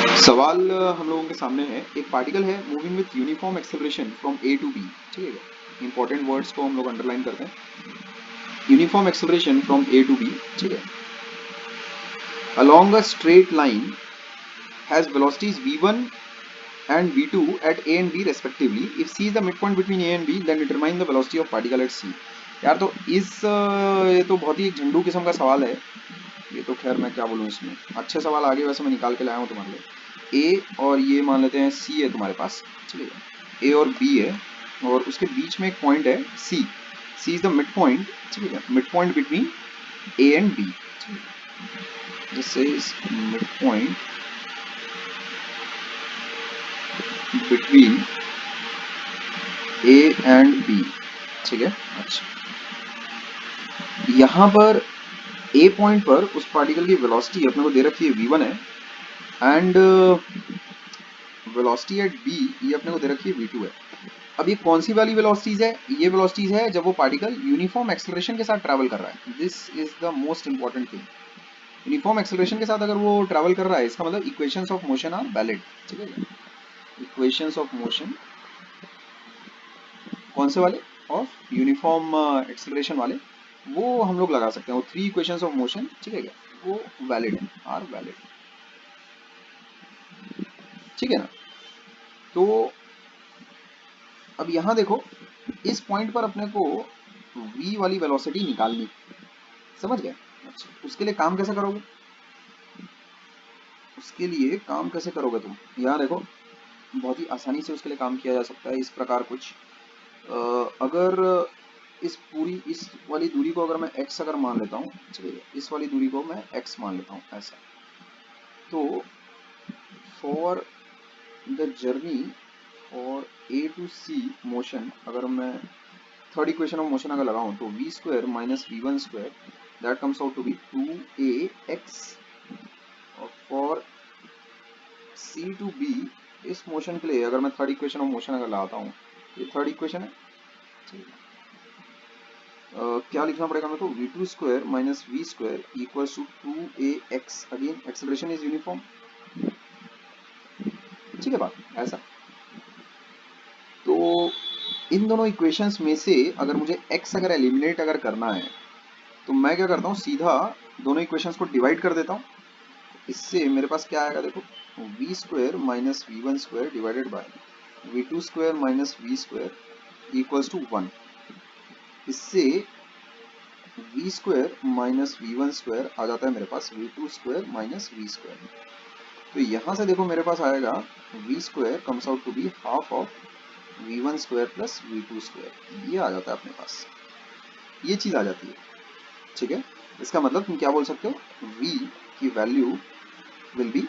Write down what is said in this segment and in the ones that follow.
सवाल हम लोगों के सामने है। एक पार्टिकल है moving with uniform acceleration from A to B. ठीक है, इंपॉर्टेंट वर्ड्स को हम लोग अंडरलाइन करते हैं। Uniform acceleration from A to B, ठीक है, along a straight line has velocities v1 and v2 at a and b respectively. If c is the midpoint between a and b, then determine the velocity of particle at c. यार तो ये तो बहुत ही झंडू किस्म का सवाल है। ये तो खैर मैं क्या बोलूँ, इसमें अच्छे सवाल आगे वैसे मैं निकाल के लाया हूँ तुम्हारे लिए। ए और ये मान लेते हैं सी है तुम्हारे पास, ठीक है, ए और बी है, और उसके बीच में एक पॉइंट है C. C is the mid point, ठीक है, mid point between A and B. This is mid point between A and B, ठीक है। अच्छा, यहाँ पर ए पॉइंट पर उस पार्टिकल की वेलोसिटी अपने को दे रखी है v1 है, एंड वेलोसिटी एट बी ये अपने को दे रखी है v2 है। अब ये कौन सी वाली वेलोसिटीज है? ये वेलोसिटीज है जब वो पार्टिकल यूनिफॉर्म एक्सेलरेशन के साथ ट्रैवल कर रहा है। This is the most important thing. Uniform acceleration के साथ अगर वो ट्रैवल कर रहा है, इसका मतलब equations of motion are valid, ठीक है। इक्वेशंस ऑफ मोशन कौन से वाले? ऑफ यूनिफॉर्म एक्सेलरेशन वाले, वो हम लोग लगा सकते हैं। वो 3 इक्वेशंस ऑफ मोशन, ठीक है क्या, वो वैलिड है, आर वैलिड, ठीक है ना। तो अब यहाँ देखो, इस पॉइंट पर अपने को v वाली वेलोसिटी निकालनी, समझ गए? अच्छा, उसके लिए काम कैसे करोगे? उसके लिए काम कैसे करोगे तुम? यहाँ देखो, बहुत ही आसानी से उसके लिए काम किया जा सकता है इस प्रकार कुछ। अगर इस वाली दूरी को अगर मैं x अगर मान लेता हूँ, चलिए इस वाली दूरी को मैं x मान लेता हूँ ऐसा, तो for the journey for A to C motion, अगर मैं थर्ड इक्वेशन ऑफ मोशन अगर लगाऊं तो v square minus v1 square that comes out to be 2ax। और फॉर c टू b, इस मोशन के लिए अगर मैं थर्ड इक्वेशन ऑफ मोशन अगर लगाता हूँ, ये थर्ड इक्वेशन है, ठीक है। क्या लिखना पड़ेगा मेरे को? v2 square minus v square equals to 2ax। Again acceleration is uniform, ठीक है बात ऐसा। तो इन दोनों इक्वेशंस में से अगर मुझे x अगर एलिमिनेट अगर करना है, तो मैं क्या करता हूँ, सीधा दोनों इक्वेशंस को डिवाइड कर देता हूँ। इससे मेरे पास क्या आएगा देखो, v square minus v1 square divided by v2 square minus v square equals to 1। इससे v square minus v1 square आ जाता है मेरे पास v2 square minus v square. तो यहाँ से देखो मेरे पास आएगा v square comes out to be half of v1 square plus v2 square. ये आ जाता है अपने पास, ये चीज आ जाती है, ठीक है। इसका मतलब तुम क्या बोल सकते हो, v की value will be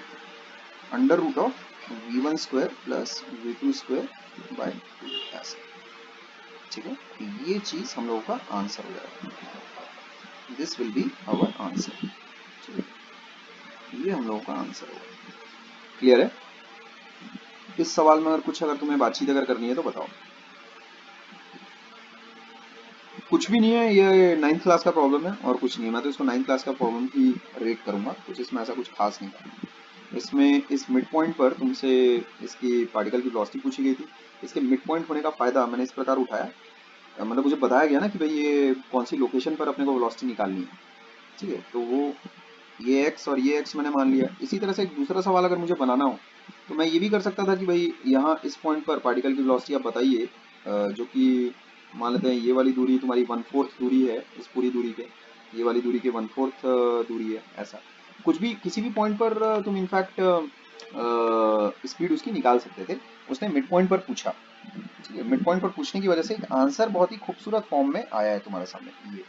under root of v1 square plus v2 square by 2 ऐसे, ठीक है। ये चीज हम लोगों का आंसर हो जाएगा। This will be our answer, ये हम लोगों का आंसर होगा। क्लियर है? इस सवाल में अगर कुछ अगर तुम्हें बातचीत अगर करनी है तो बताओ। कुछ भी नहीं है, ये 9th क्लास का प्रॉब्लम है और कुछ नहीं है। मैं तो इसको 9th क्लास का प्रॉब्लम ही रेट करूंगा, कुछ इसमें ऐसा कुछ खास नहीं था। इसमें इस मिड पॉइंट पर तुमसे इसकी पार्टिकल की वेलोसिटी पूछी गई थी। इसके मिड पॉइंट होने का फायदा मैंने इस प्रकार उठाया, मतलब मुझे बताया गया ना कि भाई ये कौन सी लोकेशन पर अपने को वेलोसिटी निकालनी है, ठीक है। तो वो ये x और ये x मैंने मान लिया। इसी तरह से एक दूसरा सवाल अगर मुझे बनाना हो तो मैं ये भी कर सकता था कि भाई यहाँ इस पॉइंट पर पार्टिकल की वेलोसिटी आप बताइए, जो कि मान लेते हैं ये वाली दूरी तुम्हारी 1/4 दूरी है इस पूरी दूरी के, ये वाली दूरी के 1/4 दूरी है। ऐसा कुछ भी किसी भी पॉइंट पर तुम इनफैक्ट स्पीड उसकी निकाल सकते थे। उसने मिड पॉइंट पर पूछा, ठीक है। मिड पॉइंट पर पूछने की वजह से एक आंसर बहुत ही खूबसूरत फॉर्म में आया है तुम्हारे सामने, ये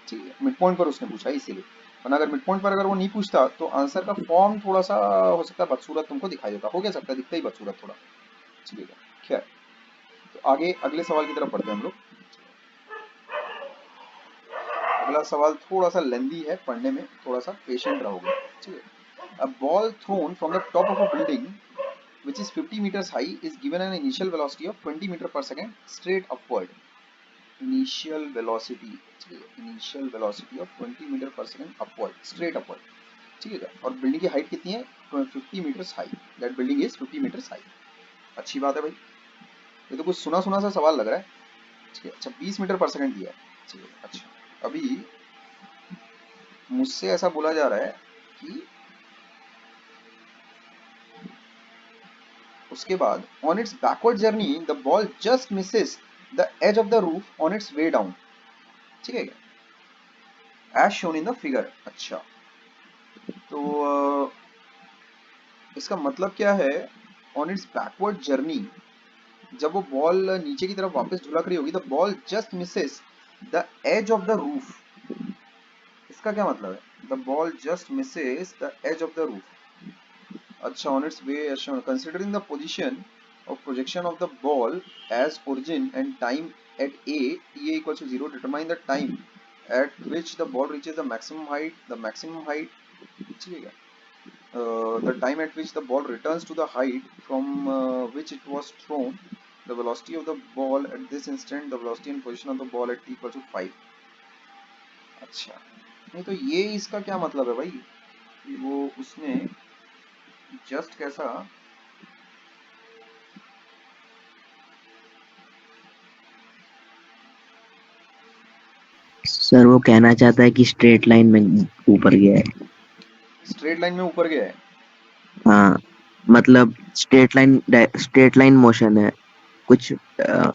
ठीक है। मिड पॉइंट पर उसने पूछा इसीलिए, वरना अगर मिड पॉइंट पर अगर वो नहीं पूछता तो आंसर का फॉर्म थोड़ा सा हो सकता है बदसूरत तुमको दिखाई देता, हो गया सकता है, दिखता ही बदसूरत थोड़ा, ठीक है। खैर, तो आगे अगले सवाल की तरफ बढ़ते हैं हम लोग। अगला सवाल थोड़ा सा लेंदी है, पढ़ने में थोड़ा सा पेशेंट रहोगे, ठीक है। A ball thrown from the top of a building which is 50 meters high is given an initial velocity of 20 meter per second straight upward. Initial velocity of 20 meter per second upward, straight upward. ठीक है। और building की height कितनी है? 50 metres high. That building is 50 metres high. अच्छी बात है भाई, ये तो कुछ सुना सुना सा सवाल लग रहा है। ठीक है, अच्छा 20 मीटर पर सेकंड दिया है। ठीक है, अच्छा अभी मुझसे ऐसा बोला जा रहा है कि उसके बाद on its backward journey the ball just misses the edge of the roof on its way down. ठीक है, as shown in the figure. अच्छा तो इसका मतलब क्या है? ऑन इट्स बैकवर्ड जर्नी, जब वो बॉल नीचे की तरफ वापस झुलक रही होगी, the ball just misses the edge of the roof. इसका क्या मतलब है? The ball just misses the edge of the roof. अच्छा, on its way as shown, considering the position of projection of the ball as origin and time at a ta equals to 0, determine the time at which the ball reaches the maximum height, ठीक है क्या? The time at which the ball returns to the height from which it was thrown, the velocity of the ball at this instant, the velocity and position of the ball at t equals to 5। अच्छा, नहीं तो ये इसका क्या मतलब है भाई? कि वो उसने जस्ट कैसा, सर वो कहना चाहता है कि स्ट्रेट लाइन में ऊपर गया है। स्ट्रेट लाइन में ऊपर गया है? हाँ, मतलब स्ट्रेट लाइन मोशन है, कुछ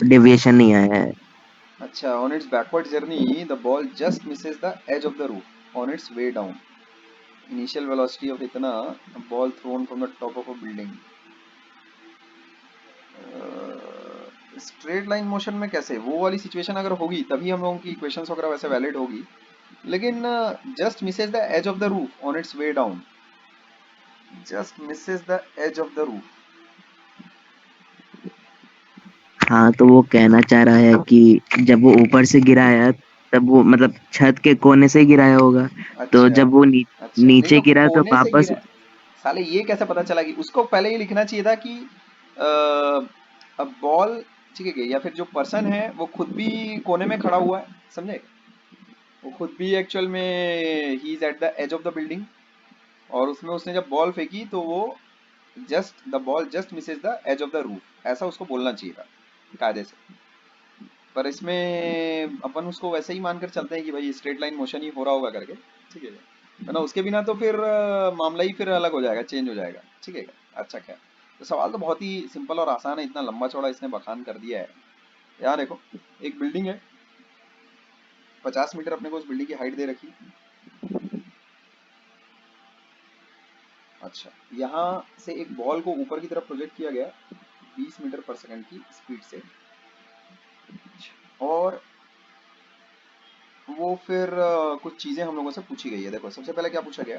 डेविएशन नहीं आया है। अच्छा, on its backward journey, the ball just misses the edge of the roof on its way down. Initial velocity of इतना, a ball thrown from the top of a building. Straight line motion में कैसे? वो वाली situation अगर होगी तभी हम लोगों की इक्वेशंस वगैरह वैसे वैलिड होगी। लेकिन just misses the edge of the roof on its way down, just misses the edge of the roof. हाँ, तो वो कहना चाह रहा है कि जब वो ऊपर से गिरा है, तब वो मतलब छत के कोने से गिराया होगा। तो अच्छा जब वो अच्छा, नहीं नीचे तो गिरा तो कोने से वापस। गिरा। साले ये कैसे पता चला? कि उसको पहले ये लिखना चाहिए था कि अब बॉल, ठीक है, या फिर जो पर्सन है वो खुद भी कोने में खड़ा हुआ है, समझे? वो खुद भी एक्चुअल में ही is at the edge of the building, और उसमें उसने जब बॉल फेंकी तो वो just the ball just misses the edge of the roof, ऐसा उसको बोलना चाहिए था कायदे से। पर इसमें अपन उसको वैसे ही मानकर चलते हैं कि भाई स्ट्रेट लाइन मोशन ही हो रहा होगा करके। ठीक है ना? उसके बिना तो फिर मामला ही फिर अलग हो जाएगा, चेंज हो जाएगा। ठीक है क्या? अच्छा क्या, तो सवाल तो बहुत ही सिंपल और आसान है, इतना लंबा चौड़ा इसने बखान कर दिया है। यहाँ देखो, एक बिल्डिंग है, 50 मीटर अपने को उस बिल्डिंग की हाइट दे रखी। अच्छा, यहाँ से एक बॉल को ऊपर की तरफ प्रोजेक्ट किया गया 20 मीटर पर सेकंड की स्पीड से। और वो फिर कुछ चीजें हम लोगों से पूछी गई है। देखो सबसे पहले क्या पूछा गया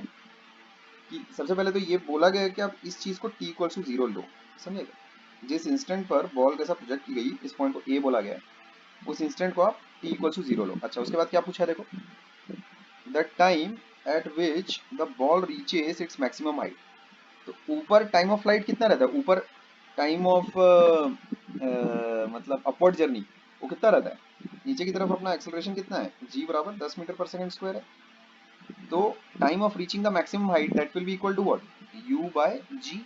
कि सबसे पहले तो ये बोला गया कि आप इस चीज को t इक्वल टू 0 लो, समझेगा? जिस इंस्टेंट पर बॉल के साथ प्रोजेक्ट की गई, इस पॉइंट को a बोला गया है, उस इंस्टेंट को आप t इक्वल टू 0 लो। अच्छा, उसके बाद क्या पूछा है? देखो, the time at which the ball reaches its maximum height. तो ऊपर टाइम ऑफ फ्लाइट कितना रहता है? ऊपर टाइम ऑफ मतलब अपवर्ड जर्नी वो कितना रहता है? नीचे की तरफ अपना एक्सेलरेशन कितना है? g बराबर 10 मीटर पर सेकंड स्क्वायर है। तो time of reaching the maximum height that will be equal to what? u by g।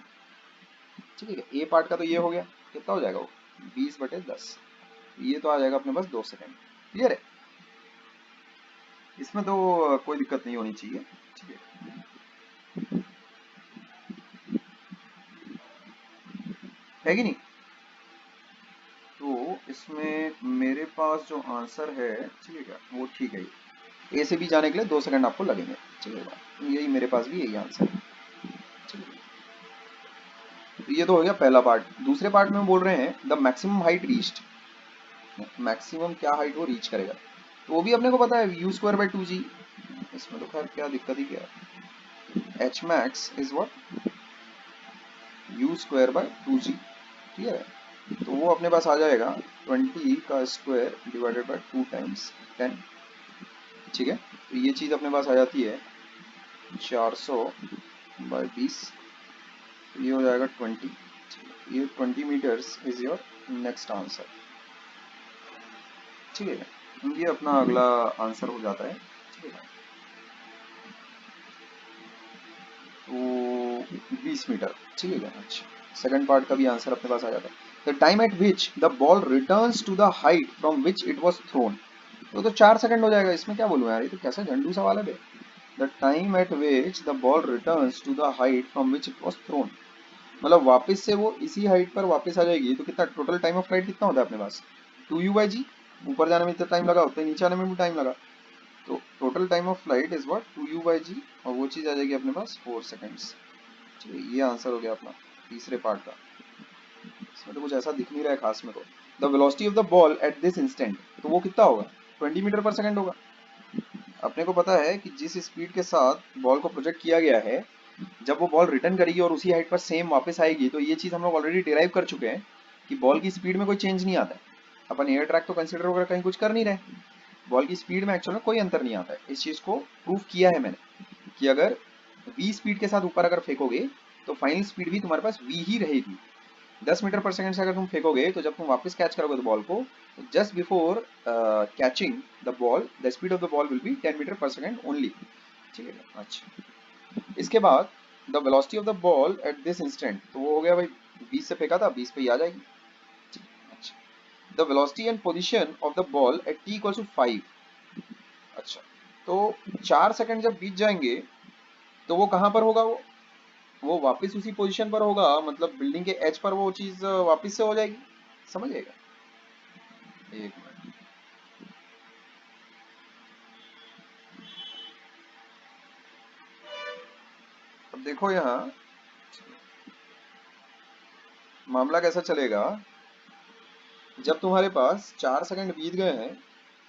ठीक है, ए पार्ट का तो ये हो गया, कितना हो जाएगा वो? 20/10। ये तो आ जाएगा अपने पास 2 सेकंड। क्लियर है? इसमें तो कोई दिक्कत नहीं होनी चाहिए। ठीक है, है कि नहीं? तो इसमें मेरे पास जो आंसर है, ठीक है क्या, वो ठीक है। ए से बी जाने के लिए 2 सेकंड आपको लगेंगे। ठीक है, यही मेरे पास भी यही आंसर है। ठीक है, तो ये तो हो गया पहला पार्ट। दूसरे पार्ट में बोल रहे हैं the maximum height reached, maximum क्या हाइट वो रीच करेगा, तो वो भी अपने को पता है u² / 2g। इसमें तो खैर क्या दिक्कत ही क्या है? H max is what? u²/2g। Clear है? तो वो अपने पास आ जाएगा 20 का स्क्वायर डिवाइडेड बाय 2 टाइम्स 10। ठीक है, तो ये चीज़ अपने पास आ जाती है 400/20। ये हो जाएगा 20। ये 20 metres is your next answer. ठीक है, ये अपना अगला आंसर हो जाता है। ठीक है, तो 20 मीटर, ठीक है। अच्छा, सेकंड पार्ट का भी आंसर अपने पास आ जाता है। The time at which the ball returns to the height from which it was thrown. तो 4 सेकंड हो जाएगा, इसमें क्या बोलूँ यार, ये तो कैसा झंडू सवाल है बे। The time at which the ball returns to the height from which it was thrown, मतलब वापस से वो इसी हाइट पर वापस आ जाएगी। तो कितना टोटल टाइम ऑफ फ्लाइट कितना होता है अपने पास, 2u/g। ऊपर जाने में इतना टाइम लगा, उतना ही नीचे आने में भी टाइम लगा। तो total time of flight is what, 2u/g, और वो चीज़ आ जाएगी अपने पास 4 सेकेंड्स। चलिए, ये आंसर हो गया अपना तीसरे पार्ट का। इसमें तो कुछ ऐसा दिख नहीं रहा है खास मेरे को। The velocity of the ball at this instant, तो वो कितना होगा, 20 मीटर पर सेकेंड होगा। अपने को पता है कि जिस स्पीड के साथ बॉल को प्रोजेक्ट किया गया है, जब वो बॉल रिटर्न करेगी और उसी हाइट पर सेम वापस आएगी, तो ये चीज़ हम लोग ऑलरेडी डिराइव कर चुके हैं कि बॉल की स्पीड में कोई चेंज नहीं आता है। अपन एयर ट्रैक तो कंसिडर वगैरह कहीं कुछ कर नहीं रहे, बॉल की स्पीड में एक्चुअल में कोई अंतर नहीं आता है। इस चीज़ को प्रूव किया है मैंने कि अगर v स्पीड के साथ ऊपर अगर फेंकोगे तो फाइनल स्पीड भी तुम्हारे पास v ही रहेगी। 10 मीटर पर सेकंड से अगर तुम फेंकोगे तो जब तुम वापस कैच करोगे तो बॉल को, just before catching the ball the speed of the ball will be 10 metre per second only, ठीक है। अच्छा, इसके बाद the velocity of the ball at this instant, तो वो हो गया भाई 20 से फेंका था, 20 पे ही आ जाएगी। अच्छा, the velocity and position of the ball at t equal to 5। अच्छा, तो 4 सेकंड जब बीत जाएंगे तो वो कहाँ पर होगा, वो वापस उसी पोजीशन पर होगा, मतलब बिल्डिंग के एज पर वो चीज वापस से हो जाएगी। समझिएगा, एक मिनट। अब देखो यहाँ मामला कैसा चलेगा। जब तुम्हारे पास 4 सेकंड बीत गए हैं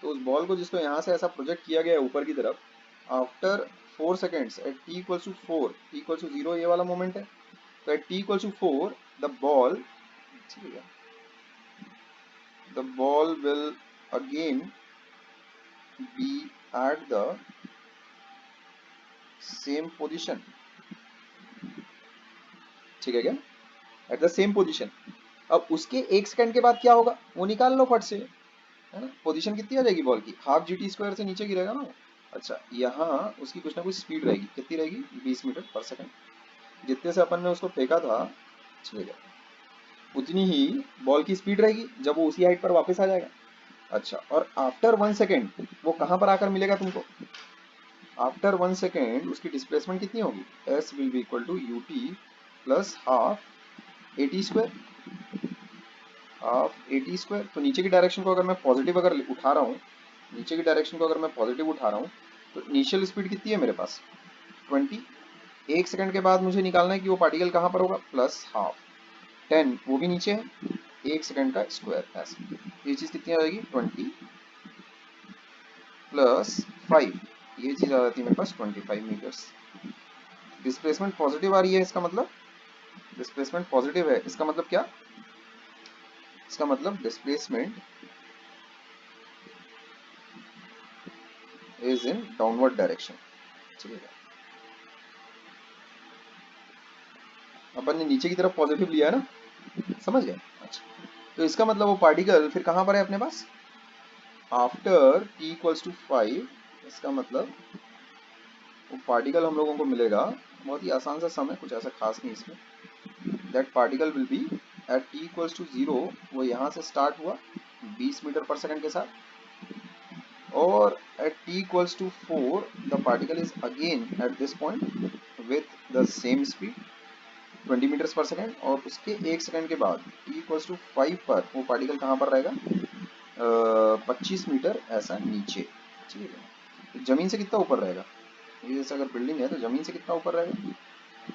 तो उस बॉल को जिसको यहाँ से ऐसा प्रोजेक्ट किया गया है ऊपर की तरफ, after 4 seconds at t equals to 4, t equals to 0 ये वाला मोमेंट है। तो at t equals to 4 the ball, ठीक है, the ball will again be at the same position, ठीक है क्या, एट द सेम पोजिशन। अब उसके 1 सेकंड के बाद क्या होगा वो निकाल लो फट से, है ना। पोजीशन कितनी आ जाएगी बॉल की, हाफ GT² से नीचे गिरेगा ना। अच्छा, यहाँ उसकी कुछ ना कुछ स्पीड रहेगी, कितनी रहेगी, 20 मीटर पर सेकंड। जितने से अपन ने उसको फेंका था, ठीक है, उतनी ही बॉल की स्पीड रहेगी जब वो उसी हाइट पर वापस आ जाएगा। अच्छा, और आफ्टर 1 सेकेंड वो कहाँ पर आकर मिलेगा तुमको, आफ्टर 1 सेकेंड उसकी डिस्प्लेसमेंट कितनी होगी, s will be equal to ut plus half AT², half AT²। तो नीचे की डायरेक्शन को अगर मैं पॉजिटिव अगर उठा रहा हूँ, नीचे की डायरेक्शन को अगर मैं पॉजिटिव उठा रहा हूँ, तो इनिशियल स्पीड कितनी है मेरे पास, 20। 1 सेकंड के बाद मुझे निकालना है कि वो पार्टिकल कहाँ पर होगा, प्लस हाफ 10, वो भी नीचे है, 1 सेकंड का स्क्वायर, ऐसे ये चीज़ कितनी आ जाएगी, 20 प्लस 5, ये चीज़ आ जाती है मेरे पास 25 मीटर्स। डिस्प्लेसमेंट पॉजिटिव आ रही है, इसका मतलब डिस्प्लेसमेंट पॉजिटिव है, इसका मतलब क्या, इसका मतलब displacement is in downward direction, ठीक है। अपन ने नीचे की तरफ पॉजिटिव लिया है ना, समझ गए। अच्छा, तो इसका मतलब वो पार्टिकल फिर कहाँ पर है अपने पास, आफ्टर t इक्वल्स टू 5। इसका मतलब वो पार्टिकल हम लोगों को मिलेगा, बहुत ही आसान सा सम है, कुछ ऐसा खास नहीं इसमें। That particle will be at t equals to 0, वो यहाँ से स्टार्ट हुआ 20 मीटर पर सेकंड के साथ, और at t equals to 4 the particle is again at this point with the same speed 20 metres per second, और उसके 1 सेकंड के बाद t इक्वल्स टू 5 पर वो पार्टिकल कहाँ पर रहेगा, 25 मीटर ऐसा नीचे, ठीक है। तो जमीन से कितना ऊपर रहेगा, ये जैसे अगर बिल्डिंग है तो जमीन से कितना ऊपर रहेगा,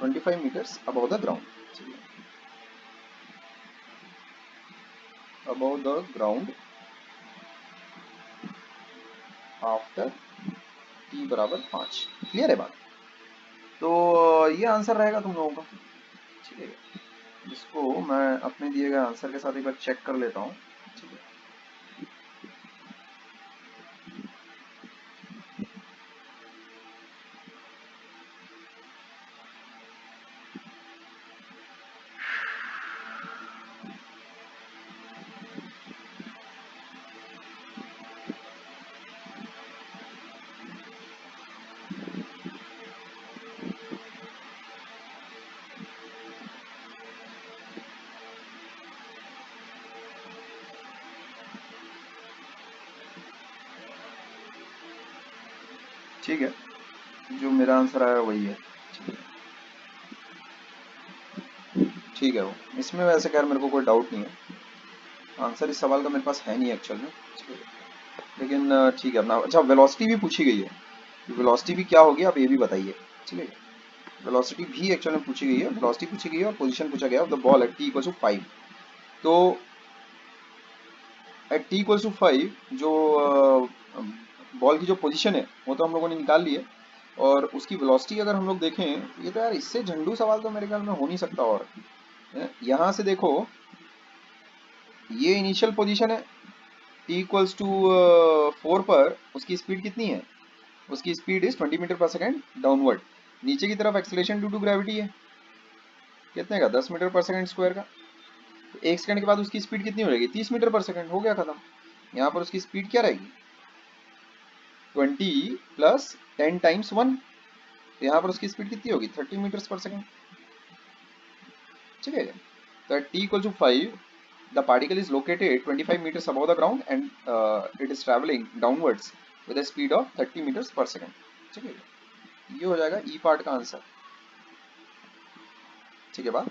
25 मीटर्स अबव द ग्राउंड, ठीक है, above the ground after t बराबर 5। क्लियर है बात। तो ये आंसर रहेगा तुम लोगों का, ठीक है। इसको मैं अपने दिए गए आंसर के साथ एक बार चेक कर लेता हूँ, ठीक है। ठीक है, जो मेरा आंसर आया वही है। ठीक है, वो इसमें वैसे खैर मेरे को कोई डाउट नहीं है, आंसर इस सवाल का मेरे पास है नहीं एक्चुअल में, लेकिन ठीक है अपना। अच्छा, वेलोसिटी भी पूछी गई है, वेलोसिटी भी क्या होगी आप ये भी बताइए। ठीक है, वेलोसिटी भी एक्चुअल में पूछी गई है, वेलोसिटी पूछी गई है और पोजीशन पूछा गया of the ball at t equal to 5। तो एट टी इक्वल टू 5 जो बॉल की जो पोजीशन है वो तो हम लोगों ने निकाल ली है, और उसकी वेलोसिटी अगर हम लोग देखें, ये तो यार इससे झंडू सवाल तो मेरे ख्याल में हो नहीं सकता। और यहाँ से देखो, ये इनिशियल पोजीशन है, t इक्वल्स टू 4 पर उसकी स्पीड कितनी है, उसकी स्पीड इज 20 मीटर पर सेकेंड डाउनवर्ड। नीचे की तरफ एक्सेलरेशन ड्यू टू ग्रेविटी है, कितने का, 10 मीटर पर सेकेंड स्क्वायर का। तो एक सेकंड के बाद उसकी स्पीड कितनी हो जाएगी, 30 मीटर पर सेकेंड, हो गया खत्म। यहाँ पर उसकी स्पीड क्या रहेगी, 20 प्लस 10 टाइम्स 1, तो यहाँ पर उसकी स्पीड कितनी होगी, 30 मीटर पर सेकेंड। ठीक है, तो at t equal to 5 the particle is located 25 meters above the ground and it is traveling downwards with a speed of 30 meters per second। ठीक है, ये हो जाएगा ई पार्ट का आंसर। ठीक है बात,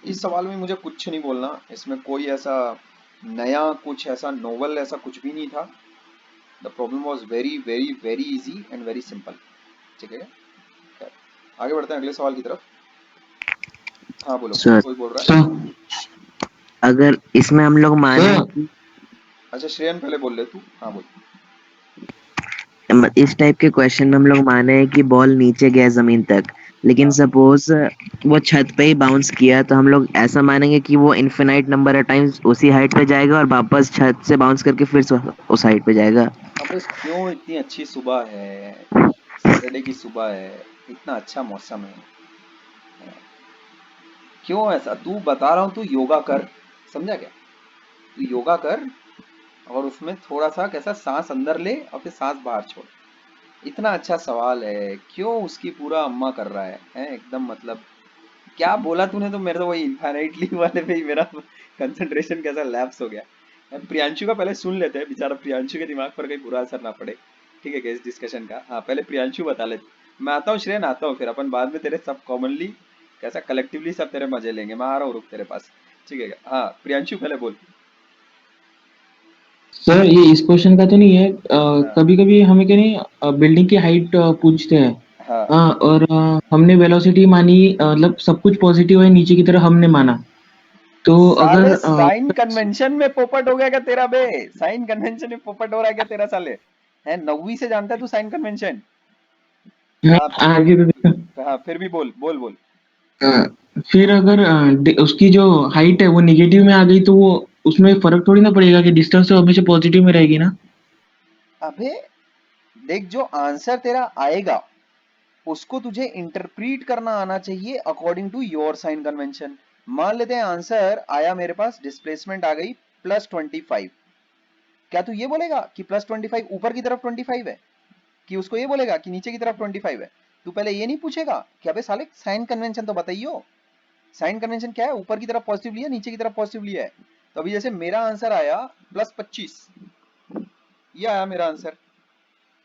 इस सवाल में मुझे कुछ नहीं बोलना, इसमें कोई ऐसा नया, कुछ ऐसा नोवल, ऐसा कुछ भी नहीं था। The problem was very very very easy and very simple. ठीक है, खैर आगे बढ़ते हैं अगले सवाल की तरफ। हाँ बोलो, सर कोई बोल रहा है। अगर इसमें हम लोग माने कि अच्छा श्रेयन पहले बोल ले तू, हाँ बोल। इस टाइप के क्वेश्चन में हम लोग माने कि बॉल नीचे गया जमीन तक, लेकिन हाँ सपोज वो छत पे ही बाउंस किया, तो हम लोग ऐसा मानेंगे कि वो इनफिनाइट नंबर ऑफ टाइम्स उसी हाइट पे जाएगा और वापस छत से बाउंस करके फिर से उस हाइट पे जाएगा। अब इस क्यों, इतनी अच्छी सुबह है, सैटरडे की सुबह है, इतना अच्छा मौसम है, क्यों ऐसा, तू बता रहा हूँ, तू योगा कर, समझा क्या, तू योगा कर और उसमें थोड़ा सा कैसा सांस अंदर ले और फिर सांस बाहर छोड़। इतना अच्छा सवाल है, क्यों उसकी पूरा अम्मा कर रहा है एकदम, मतलब क्या बोला तूने, तो मेरे तो वही इनफाइनाइटली वाले पे ही मेरा कंसंट्रेशन कैसा लैप्स हो गया। अब प्रियांशु का पहले सुन लेते हैं, बेचारा प्रियांशु के दिमाग पर कहीं बुरा असर ना पड़े। ठीक है, इस डिस्कशन का, हाँ पहले प्रियांशु बता ले। मैं आता हूँ श्रेयन, आता हूँ, फिर अपन बाद में तेरे सब कॉमनली कैसा कलेक्टिवली सब तेरे मजे लेंगे, मैं आ रहा हूँ, रुक तेरे पास। ठीक है, हाँ प्रियांशु पहले बोल। सर ये इस क्वेश्चन का तो नहीं है, हाँ कभी कभी हमें क्या नहीं बिल्डिंग की हाइट पूछते हैं। हाँ। और हमने वेलोसिटी मानी, मतलब सब कुछ पॉजिटिव है नीचे की तरफ हमने माना। तो अगर साले साइन कन्वेंशन में पोपट हो गया क्या तेरा बे, साइन कन्वेंशन में पोपट हो रहा है क्या तेरा साले, है 9वीं से जानता है तू साइन कन्वेंशन। हाँ, हाँ आगे तो देखो। हाँ, फिर भी बोल बोल बोल। फिर अगर उसकी जो हाइट है वो निगेटिव में आ गई तो वो उसमें फर्क थोड़ी ना पड़ेगा कि डिस्टेंस तो हमेशा पॉजिटिव में रहेगी ना। अबे देख, जो आंसर तेरा आएगा उसको तुझे इंटरप्रीट करना आना चाहिए according to your sign convention. मान लेते हैं आंसर आया मेरे पास, डिस्प्लेसमेंट आ गई +25, क्या तू ये बोलेगा कि +25 ऊपर की तरफ 25 है, कि उसको ये बोलेगा कि नीचे की तरफ 25 है? तू पहले ये नहीं पूछेगा कि अबे साले साइन कन्वेंशन तो बताइयो, साइन कन्वेंशन क्या है, ऊपर की तरफ पॉजिटिव लिया, नीचे की तरफ पॉजिटिव लिया है। तो अभी जैसे मेरा आंसर आया +25, ये आया मेरा आंसर,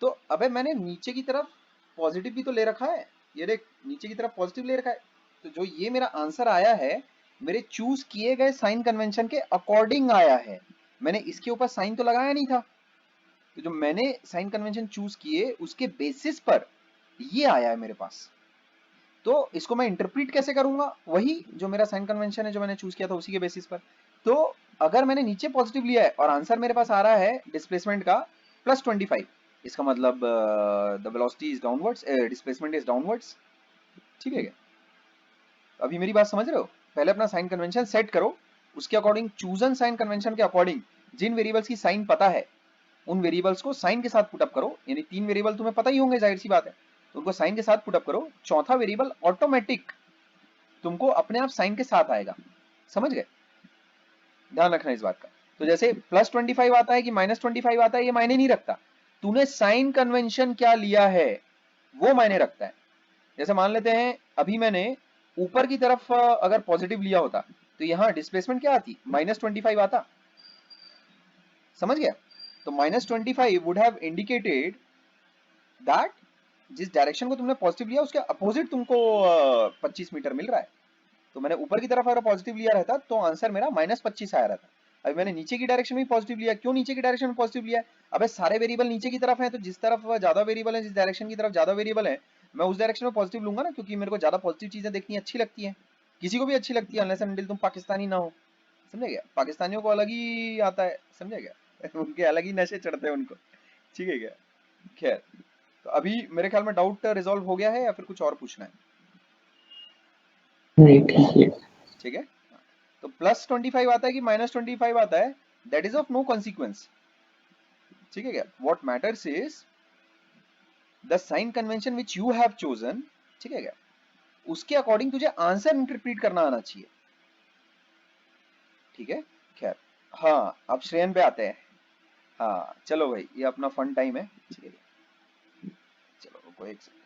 तो अबे मैंने नीचे की तरफ पॉजिटिव भी तो ले रखा है, ये देख नीचे की तरफ पॉजिटिव ले रखा है। तो जो ये मेरा आंसर आया है, मेरे चूज किए गए साइन कन्वेंशन के अकॉर्डिंग आया है, मैंने इसके ऊपर साइन तो लगाया नहीं था। तो जो मैंने साइन कन्वेंशन चूज किए उसके बेसिस पर ये आया है मेरे पास। तो इसको मैं इंटरप्रीट कैसे करूंगा, वही जो मेरा साइन कन्वेंशन है जो मैंने चूज किया था उसी के बेसिस पर। तो अगर मैंने नीचे पॉजिटिव लिया है और आंसर मेरे पास आ रहा है डिस्प्लेसमेंट का +25, इसका मतलब the velocity is downwards, displacement is downwards. ठीक है क्या, अभी मेरी बात समझ रहे हो? पहले अपना साइन कन्वेंशन सेट करो, उसके अकॉर्डिंग चूजन साइन कन्वेंशन के अकॉर्डिंग जिन वेरिएबल्स की साइन पता है उन वेरिएबल्स को साइन के साथ पुटअप करो, यानी 3 वेरिएबल तुम्हें पता ही होंगे, जाहिर सी बात है, तो उनको साइन के साथ पुटअप करो, चौथा वेरिएबल ऑटोमेटिक तुमको अपने आप साइन के साथ आएगा। समझ गए, ध्यान रखना इस बात का। तो जैसे +25 आता है कि -25 आता है ये मायने नहीं रखता, तूने साइन कन्वेंशन क्या लिया है वो मायने रखता है। जैसे मान लेते हैं अभी मैंने ऊपर की तरफ अगर पॉजिटिव लिया होता तो यहाँ डिस्प्लेसमेंट क्या आती, -25 आता, समझ गया? तो -25 वुड हैव इंडिकेटेड दैट जिस डायरेक्शन को तुमने पॉजिटिव लिया उसके अपोजिट तुमको 25 मीटर मिल रहा है। तो मैंने ऊपर की तरफ अगर पॉजिटिव लिया रहता तो आंसर मेरा -25 आया रहता। अभी मैंने नीचे की डायरेक्शन में पॉजिटिव लिया। क्यों नीचे की डायरेक्शन में पॉजिटिव लिया? अबे सारे वेरिएबल नीचे की तरफ हैं, तो जिस तरफ ज्यादा वेरिएबल है, जिस डायरेक्शन की तरफ ज्यादा वेरिएबल है, मैं उस डायरेक्शन में पॉजिटिव लूंगा ना, क्योंकि मेरे को ज्यादा पॉजिटिव चीजें देखनी अच्छी लगती हैं। किसी को भी अच्छी लगती है, अनलेस एंड अनटिल तुम पाकिस्तानी ना हो। समझे क्या? पाकिस्तानियों को अलग ही आता है, समझे क्या? उनके अलग ही नशे चढ़ते हैं उनको। ठीक है क्या? खैर, तो अभी मेरे ख्याल में डाउट रिजॉल्व हो गया है या फिर कुछ और पूछना है? नहीं ठीक है। ठीक है, तो +25 आता है कि -25 आता है, that is of no consequence. ठीक है क्या? What matters is the sign convention which you have chosen. ठीक है क्या? उसके अकॉर्डिंग तुझे आंसर इंटरप्रीट करना आना चाहिए। ठीक है, खैर, हाँ अब श्रेयन पे आते हैं। हाँ चलो भाई, ये अपना फन टाइम है। ठीक है, चलो रुको एक सेकंड।